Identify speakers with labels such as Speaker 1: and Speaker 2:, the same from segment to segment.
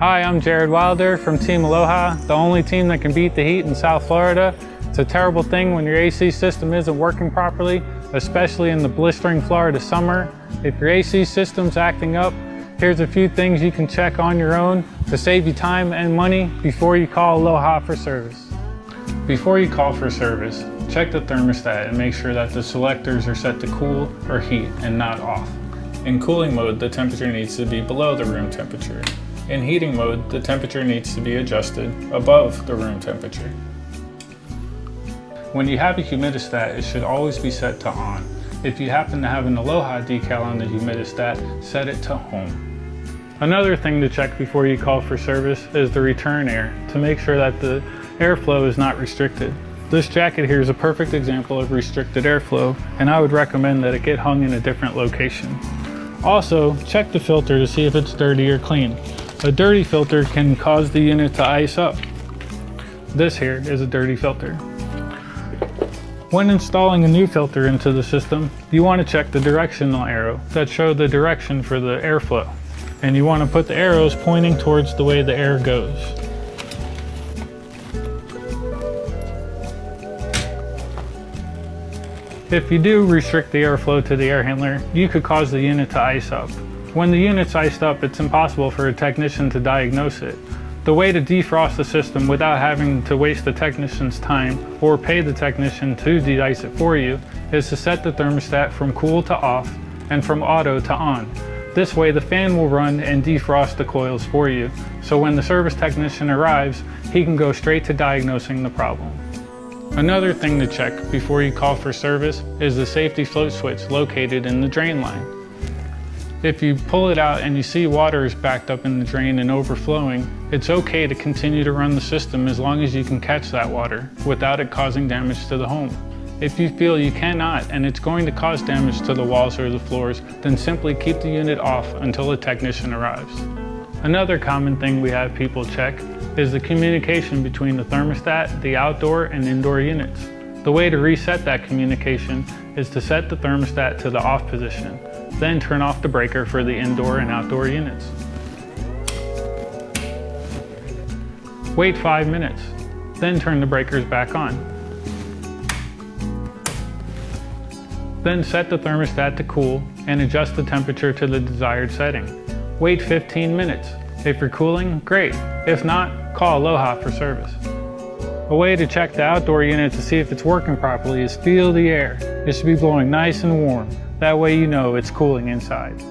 Speaker 1: Hi, I'm Jared Wilder from Team Aloha, the only team that can beat the heat in South Florida. It's a terrible thing when your AC system isn't working properly, especially in the blistering Florida summer. If your AC system's acting up, here's a few things you can check on your own to save you time and money before you call Aloha for service. Before you call for service, check the thermostat and make sure that the selectors are set to cool or heat and not off. In cooling mode, the temperature needs to be below the room temperature. In heating mode, the temperature needs to be adjusted above the room temperature. When you have a humidistat, it should always be set to on. If you happen to have an Aloha decal on the humidistat, set it to home. Another thing to check before you call for service is the return air, to make sure that the airflow is not restricted. This jacket here is a perfect example of restricted airflow, and I would recommend that it get hung in a different location. Also, check the filter to see if it's dirty or clean. A dirty filter can cause the unit to ice up. This here is a dirty filter. When installing a new filter into the system, you want to check the directional arrow that show the direction for the airflow. And you want to put the arrows pointing towards the way the air goes. If you do restrict the airflow to the air handler, you could cause the unit to ice up. When the unit's iced up, it's impossible for a technician to diagnose it. The way to defrost the system without having to waste the technician's time or pay the technician to de-ice it for you is to set the thermostat from cool to off and from auto to on. This way the fan will run and defrost the coils for you, so when the service technician arrives, he can go straight to diagnosing the problem. Another thing to check before you call for service is the safety float switch located in the drain line. If you pull it out and you see water is backed up in the drain and overflowing, it's okay to continue to run the system as long as you can catch that water without it causing damage to the home. If you feel you cannot and it's going to cause damage to the walls or the floors, then simply keep the unit off until a technician arrives. Another common thing we have people check is the communication between the thermostat, the outdoor and indoor units. The way to reset that communication is to set the thermostat to the off position, then turn off the breaker for the indoor and outdoor units. Wait 5 minutes, then turn the breakers back on. Then set the thermostat to cool and adjust the temperature to the desired setting. Wait 15 minutes. If you're cooling, great. If not, call Aloha for service. A way to check the outdoor unit to see if it's working properly is feel the air. It should be blowing nice and warm. That way you know it's cooling inside.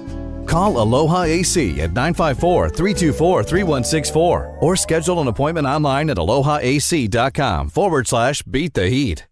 Speaker 2: Call AlohaAC at 954-324-3164 or schedule an appointment online at AlohaAC.com/beat the heat.